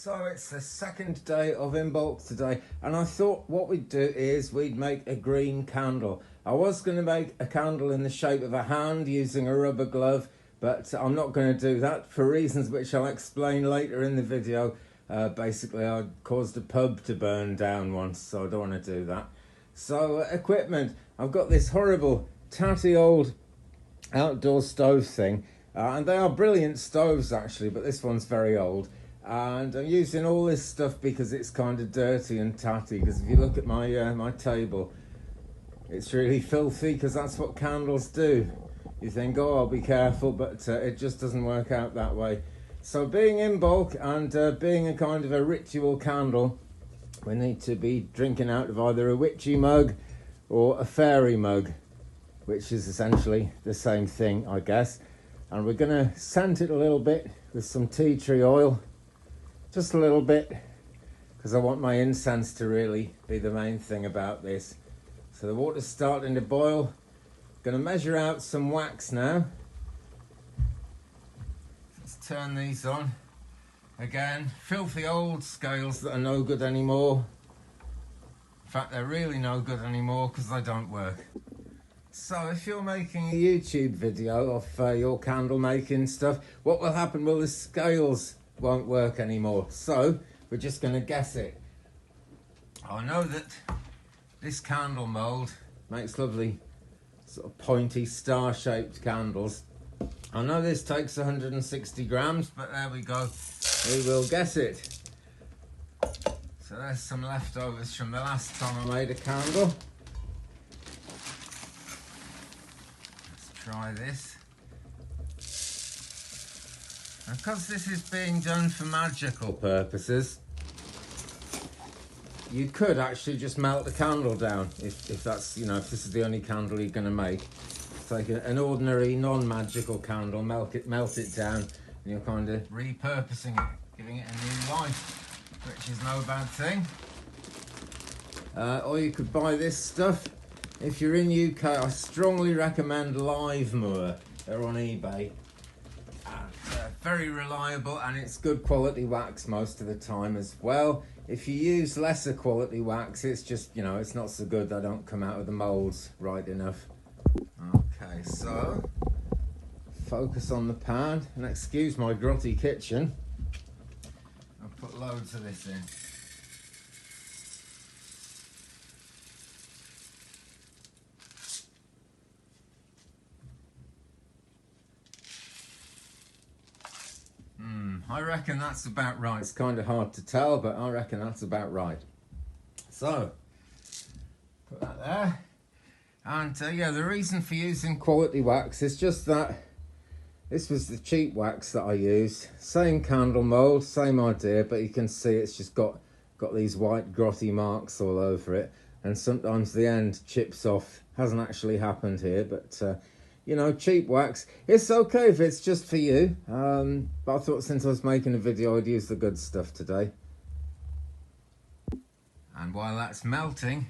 So it's the second day of Imbolc today, and I thought what we'd do is we'd make a green candle. I was going to make a candle in the shape of a hand using a rubber glove, but I'm not going to do that for reasons which I'll explain later in the video. Basically, I caused a pub to burn down once, so I don't want to do that. So equipment, I've got this horrible tatty old outdoor stove thing, and they are brilliant stoves actually, but this one's very old. And I'm using all this stuff because it's kind of dirty and tatty, because if you look at my my table, it's really filthy, because that's what candles do. You think, oh, I'll be careful, but it just doesn't work out that way. So being Imbolc and being a kind of a ritual candle, we need to be drinking out of either a witchy mug or a fairy mug, which is essentially the same thing, I guess. And we're going to scent it a little bit with some tea tree oil. Just a little bit, because I want my incense to really be the main thing about this. So the water's starting to boil. Going to measure out some wax now. Let's turn these on. Again, filthy old scales that are no good anymore. In fact, they're really no good anymore because they don't work. So if you're making a YouTube video of your candle making stuff, what will happen? Well, the scales won't work anymore, so we're just going to guess it. I know that this candle mould makes lovely sort of pointy star-shaped candles. I know this takes 160 grams, but there we go, we will guess it. So there's some leftovers from the last time I made a candle. Let's try this. And because this is being done for magical purposes, you could actually just melt the candle down if that's, you know, if this is the only candle you're going to make. Take an ordinary non-magical candle, melt it down, and you're kind of repurposing it, giving it a new life, which is no bad thing. Or you could buy this stuff. If you're in UK, I strongly recommend Livemoor. They're on eBay. Very reliable, and it's good quality wax most of the time as well. If you use lesser quality wax, it's just, you know, it's not so good. They don't come out of the moulds right enough. Okay, so focus on the pan, and excuse my grotty kitchen. I'll put loads of this in. I reckon that's about right. It's kind of hard to tell, but I reckon that's about right. So, put that there. And yeah, the reason for using quality wax is just that this was the cheap wax that I used. Same candle mould, same idea, but you can see it's just got these white grotty marks all over it. And sometimes the end chips off. Hasn't actually happened here, but you know, cheap wax. It's okay if it's just for you, but I thought since I was making a video, I'd use the good stuff today. And while that's melting,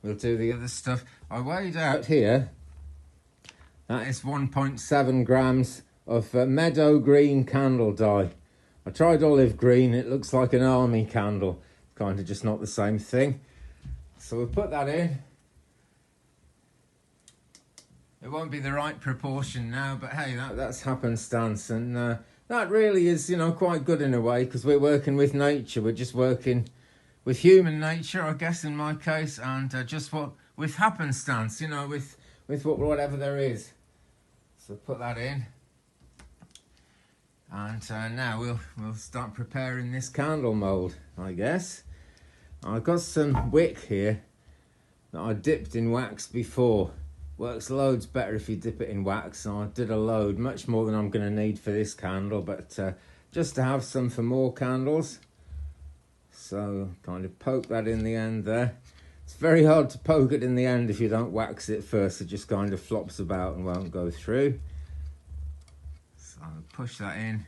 we'll do the other stuff. I weighed out here, that is 1.7 grams of meadow green candle dye. I tried olive green, it looks like an army candle. Kind of just not the same thing. So we'll put that in. It won't be the right proportion now, but hey, that's happenstance, and that really is, you know, quite good in a way, because we're working with nature. We're just working with human nature, I guess, in my case, and just with happenstance, you know, with whatever there is. So put that in, and now we'll start preparing this candle mould, I guess. I've got some wick here that I dipped in wax before. Works loads better if you dip it in wax, and I did a load, much more than I'm going to need for this candle, but just to have some for more candles. So kind of poke that in the end there. It's very hard to poke it in the end if you don't wax it first. It just kind of flops about and won't go through. So push that in.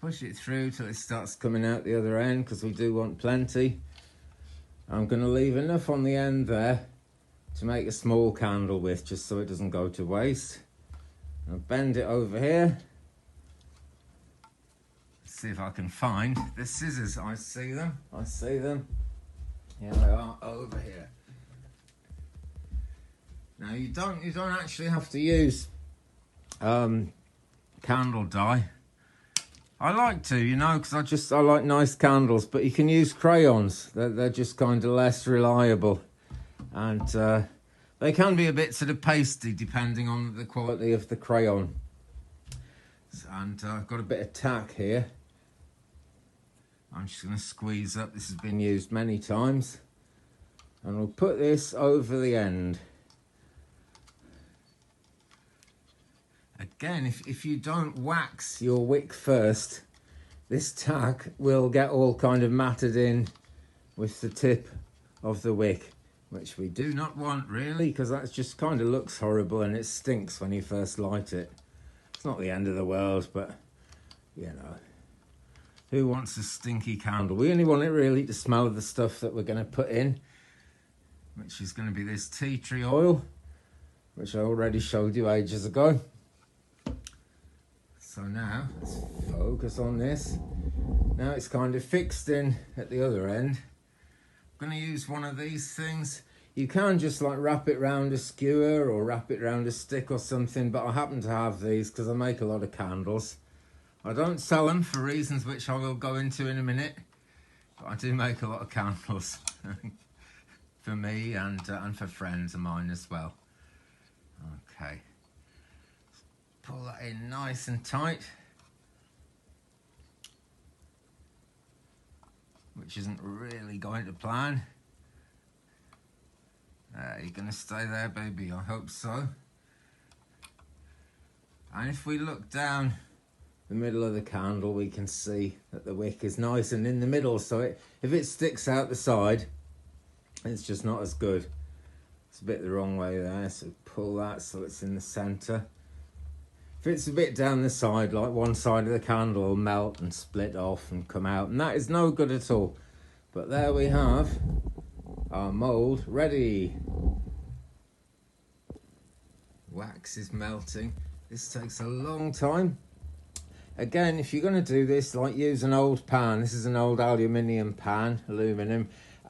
Push it through till it starts coming out the other end, because we do want plenty. I'm going to leave enough on the end there to make a small candle with, just so it doesn't go to waste. I'll bend it over here, see if I can find the scissors. I see them. Here they are over here. Now you don't actually have to use candle dye. I like to, you know, because I like nice candles, but you can use crayons. They're just kind of less reliable, and they can be a bit sort of pasty depending on the quality of the crayon. And I've got a bit of tack here. I'm just going to squeeze up. This has been used many times, and we'll put this over the end. Again, if you don't wax your wick first, this tack will get all kind of matted in with the tip of the wick, which we do not want really, because that just kind of looks horrible and it stinks when you first light it. It's not the end of the world, but you know, who wants a stinky candle? We only want it really to smell of the stuff that we're going to put in, which is going to be this tea tree oil, which I already showed you ages ago. So now, let's focus on this. Now it's kind of fixed in at the other end. I'm going to use one of these things. You can just like wrap it around a skewer or wrap it around a stick or something, but I happen to have these because I make a lot of candles. I don't sell them for reasons which I will go into in a minute, but I do make a lot of candles for me and for friends of mine as well. Okay. Pull that in nice and tight, which isn't really going to plan. You're going to stay there, baby, I hope so. And if we look down the middle of the candle, we can see that the wick is nice and in the middle, so if it sticks out the side, it's just not as good. It's a bit the wrong way there, so pull that so it's in the centre. If it's a bit down the side, like one side of the candle will melt and split off and come out, and that is no good at all. But there we have our mould ready. Wax is melting. This takes a long time. Again, if you're going to do this, like, use an old pan. This is an old aluminium pan,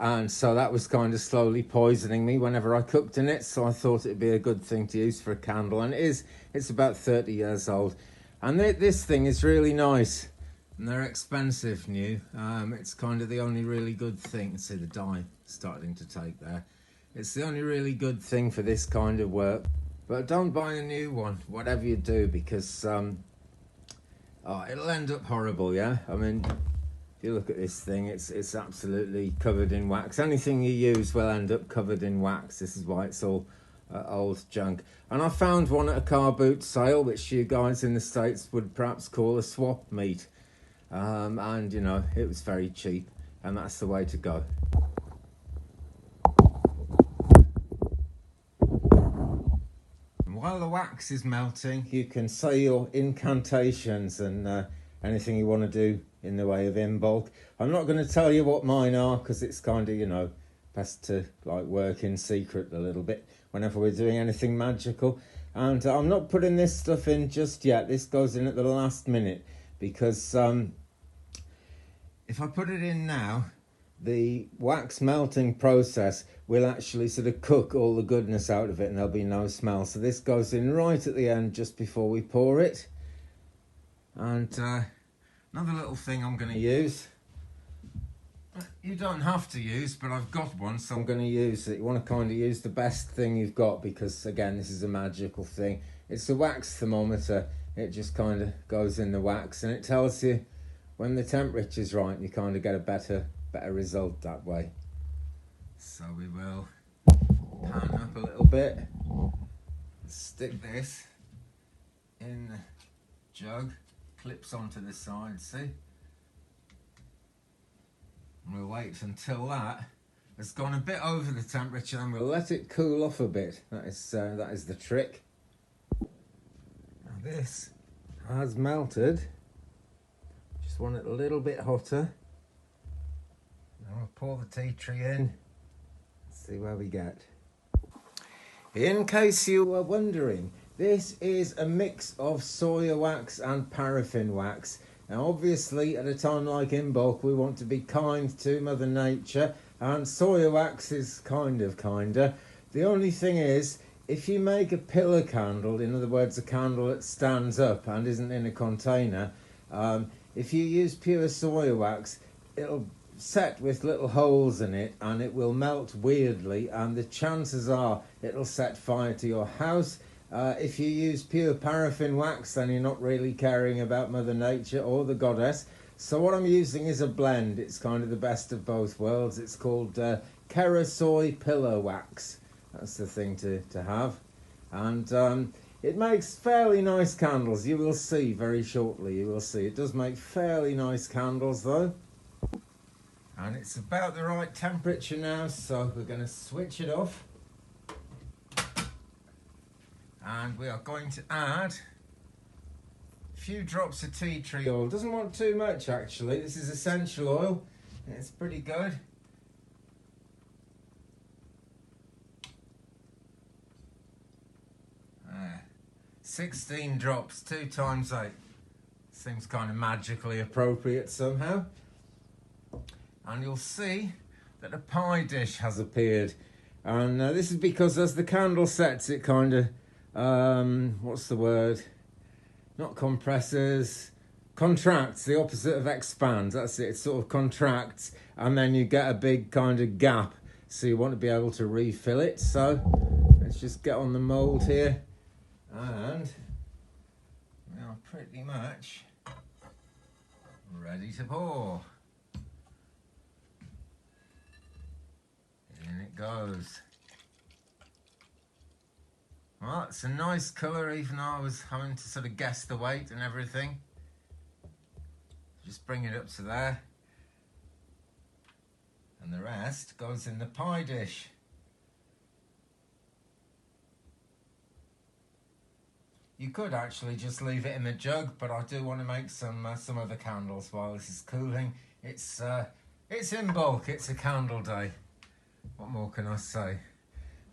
and so that was kind of slowly poisoning me whenever I cooked in it, so I thought it'd be a good thing to use for a candle, and it's about 30 years old. And this thing is really nice, and they're expensive new. It's kind of the only really good thing. See the dye starting to take there. It's the only really good thing for this kind of work. But don't buy a new one, whatever you do, because it'll end up horrible, yeah? I mean, if you look at this thing, it's absolutely covered in wax. Anything you use will end up covered in wax. This is why it's all old junk. And I found one at a car boot sale, which you guys in the States would perhaps call a swap meet. And, you know, it was very cheap, and that's the way to go. While the wax is melting, you can say your incantations and anything you want to do in the way of Imbolc. I'm not going to tell you what mine are, because it's kind of, you know, best to like work in secret a little bit whenever we're doing anything magical. And I'm not putting this stuff in just yet. This goes in at the last minute, because if I put it in now, the wax melting process will actually sort of cook all the goodness out of it, and there'll be no smell. So this goes in right at the end, just before we pour it. And another little thing I'm going to use, you don't have to use, but I've got one, so I'm going to use it. You want to kind of use the best thing you've got, because again, this is a magical thing. It's a wax thermometer. It just kind of goes in the wax, and it tells you when the temperature's right. You kind of get a better result that way. So we will pan up a little bit, stick this in the jug, clips onto the side, see? And we'll wait until that has gone a bit over the temperature, and we'll let it cool off a bit. That is the trick. Now this has melted. Just want it a little bit hotter. Now I'll pour the tea tree in. See where we get. In case you were wondering, This is a mix of soya wax and paraffin wax. Now obviously at a time like Imbolc we want to be kind to Mother Nature, and soya wax is kinder. The only thing is, if you make a pillar candle, in other words a candle that stands up and isn't in a container, if you use pure soya wax, it'll set with little holes in it and it will melt weirdly, and the chances are it'll set fire to your house. If you use pure paraffin wax, then you're not really caring about Mother Nature or the goddess. So what I'm using is a blend. It's kind of the best of both worlds. It's called Kerasoy Pillar Wax. That's the thing to have. And it makes fairly nice candles. You will see very shortly. You will see. It does make fairly nice candles though. And it's about the right temperature now, so we're going to switch it off. And we are going to add a few drops of tea tree oil. Doesn't want too much actually. This is essential oil. It's pretty good. 16 drops, 2 times 8. Seems kind of magically appropriate somehow. And you'll see that a pie dish has appeared. And this is because as the candle sets, it kind of, what's the word? Not compresses, contracts, the opposite of expands. That's it, it sort of contracts, and then you get a big kind of gap. So you want to be able to refill it. So let's just get on the mould here. And we are pretty much ready to pour. In it goes. Well, it's a nice colour, even though I was having to sort of guess the weight and everything. Just bring it up to there. And the rest goes in the pie dish. You could actually just leave it in the jug, but I do want to make some other candles while this is cooling. It's Imbolc, it's a candle day. What more can I say?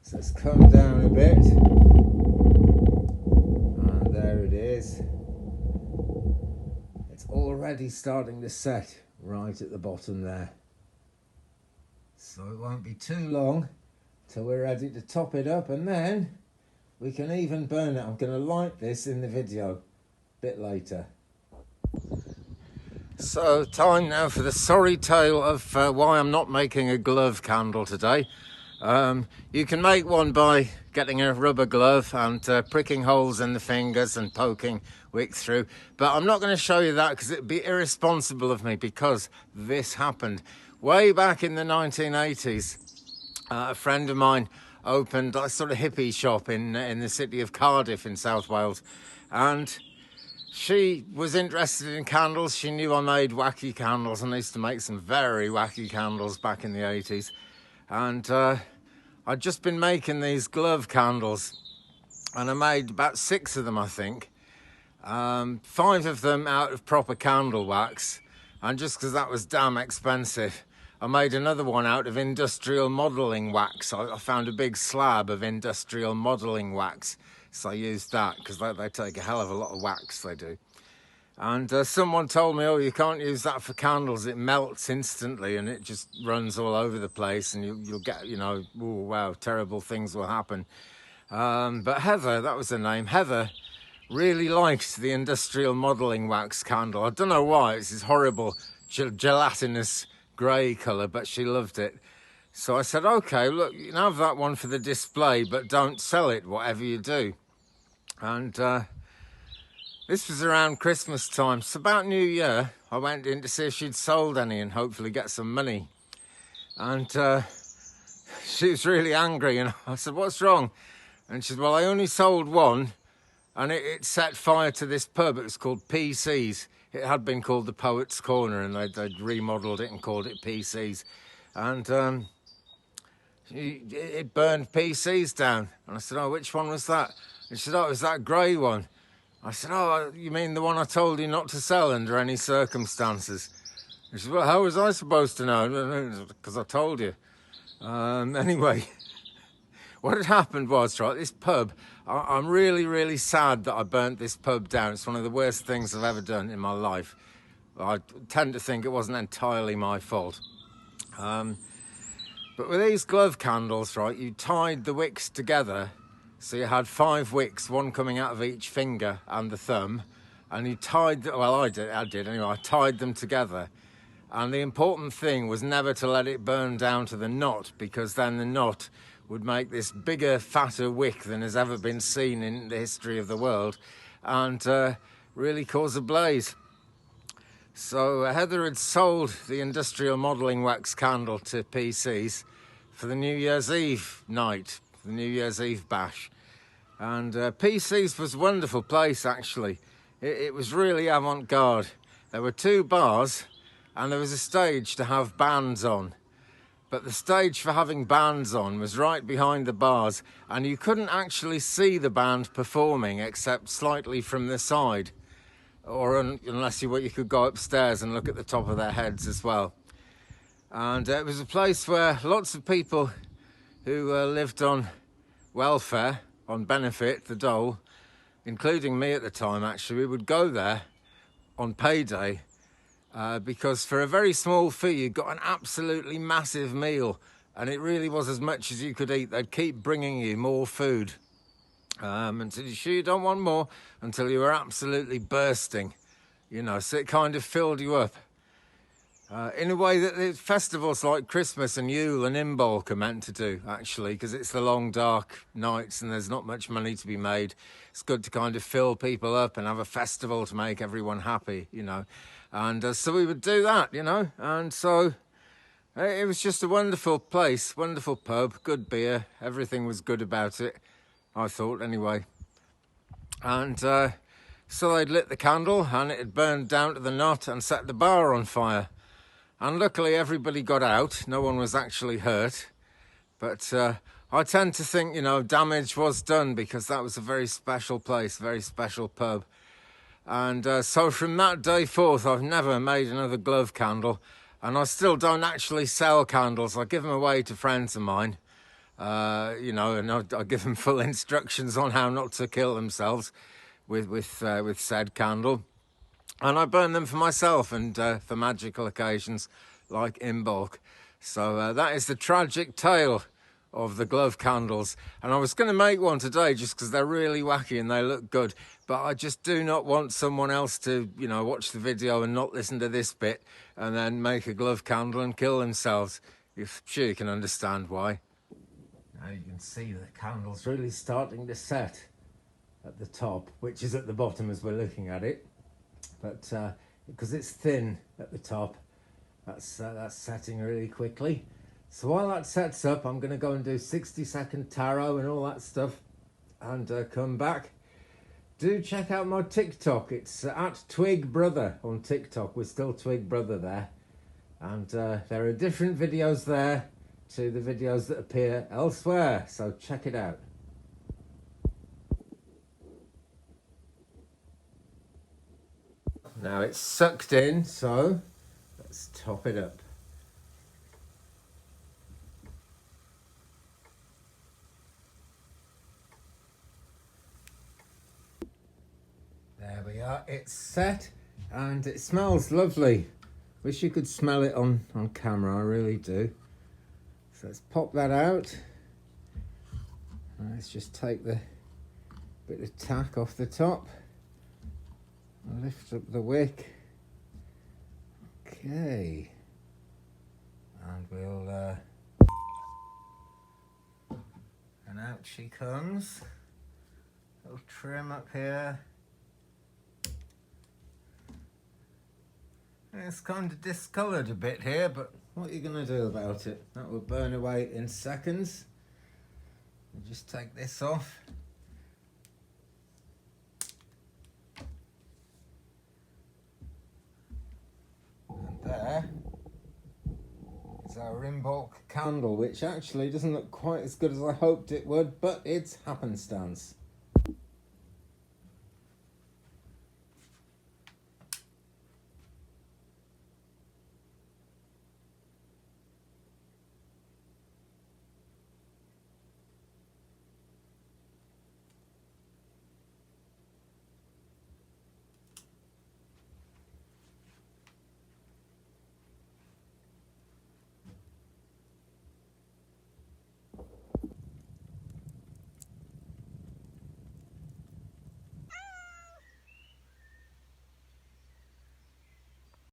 So let's come down a bit. And there it is. It's already starting to set right at the bottom there. So it won't be too long till we're ready to top it up, and then we can even burn it. I'm going to light this in the video a bit later. So time now for the sorry tale of why I'm not making a glove candle today. You can make one by getting a rubber glove and pricking holes in the fingers and poking wick through. But I'm not going to show you that because it'd be irresponsible of me, because this happened way back in the 1980s. A friend of mine opened a sort of hippie shop in the city of Cardiff in South Wales, and she was interested in candles. She knew I made wacky candles, and I used to make some very wacky candles back in the 80s. And I'd just been making these glove candles, and I made about 6 of them, I think. 5 of them out of proper candle wax, and just because that was damn expensive, I made another one out of industrial modelling wax. I found a big slab of industrial modelling wax, so I used that because they take a hell of a lot of wax, they do. And someone told me, oh, you can't use that for candles, it melts instantly and it just runs all over the place, and you'll get, you know, oh wow, terrible things will happen. But Heather, that was her name, Heather really liked the industrial modelling wax candle. I don't know why, it's this horrible gelatinous grey colour, but she loved it. So I said, okay, look, you can have that one for the display, but don't sell it, whatever you do. And this was around Christmas time, so about New Year, I went in to see if she'd sold any and hopefully get some money. And she was really angry, and I said, what's wrong? And she said, well, I only sold one, and it set fire to this pub. It was called PC's. It had been called the Poet's Corner, and they'd remodelled it and called it PC's. And it burned PC's down. And I said, oh, which one was that? And she said, oh, it was that grey one. I said, oh, you mean the one I told you not to sell under any circumstances? And she said, well, how was I supposed to know? Because I told you. Anyway, what had happened was, right, this pub, I'm really, really sad that I burnt this pub down. It's one of the worst things I've ever done in my life. I tend to think it wasn't entirely my fault. But with these glove candles, right, you tied the wicks together. So you had 5 wicks, one coming out of each finger and the thumb. And you tied, well, I did anyway, I tied them together. And the important thing was never to let it burn down to the knot, because then the knot would make this bigger, fatter wick than has ever been seen in the history of the world, and really cause a blaze. So Heather had sold the industrial modelling wax candle to PCs for the New Year's Eve night, the New Year's Eve bash. And PCs was a wonderful place, actually. It was really avant-garde. There were 2 bars and there was a stage to have bands on. But the stage for having bands on was right behind the bars, and you couldn't actually see the band performing except slightly from the side. Or unless you could go upstairs and look at the top of their heads as well. And it was a place where lots of people who lived on welfare, on benefit, the dole, including me at the time actually, we would go there on payday because for a very small fee you got an absolutely massive meal, and it really was as much as you could eat. They'd keep bringing you more food. Until you're sure you don't want more, until you were absolutely bursting, you know, so it kind of filled you up. In a way that the festivals like Christmas and Yule and Imbolc are meant to do, actually, because it's the long, dark nights and there's not much money to be made. It's good to kind of fill people up and have a festival to make everyone happy, you know. And so we would do that, you know, and so it was just a wonderful place, wonderful pub, good beer, everything was good about it. I thought, anyway. And so they'd lit the candle and it had burned down to the knot and set the bar on fire. And luckily everybody got out. No one was actually hurt. But I tend to think, you know, damage was done, because that was a very special place, very special pub. And so from that day forth, I've never made another glove candle. And I still don't actually sell candles. I give them away to friends of mine. You know, and I give them full instructions on how not to kill themselves with said candle, and I burn them for myself and for magical occasions like Imbolc. So that is the tragic tale of the glove candles, and I was going to make one today just because they're really wacky and they look good, but I just do not want someone else to, you know, watch the video and not listen to this bit and then make a glove candle and kill themselves. I'm sure you can understand why. Now you can see the candle's really starting to set at the top, which is at the bottom as we're looking at it. But because it's thin at the top, that's setting really quickly. So while that sets up, I'm going to go and do 60-second tarot and all that stuff, and come back. Do check out my TikTok. It's at Twig Brother on TikTok. We're still Twig Brother there. And there are different videos there to the videos that appear elsewhere, so check it out. Now it's sucked in, so let's top it up. There we are, it's set and it smells lovely. Wish you could smell it on camera, I really do. So let's pop that out. Let's just take the bit of tack off the top. Lift up the wick. Okay. And we'll... and out she comes. Little trim up here. It's kind of discoloured a bit here, but what are you going to do about it? That will burn away in seconds. We'll just take this off. And there is our Imbolc candle, which actually doesn't look quite as good as I hoped it would, but it's happenstance.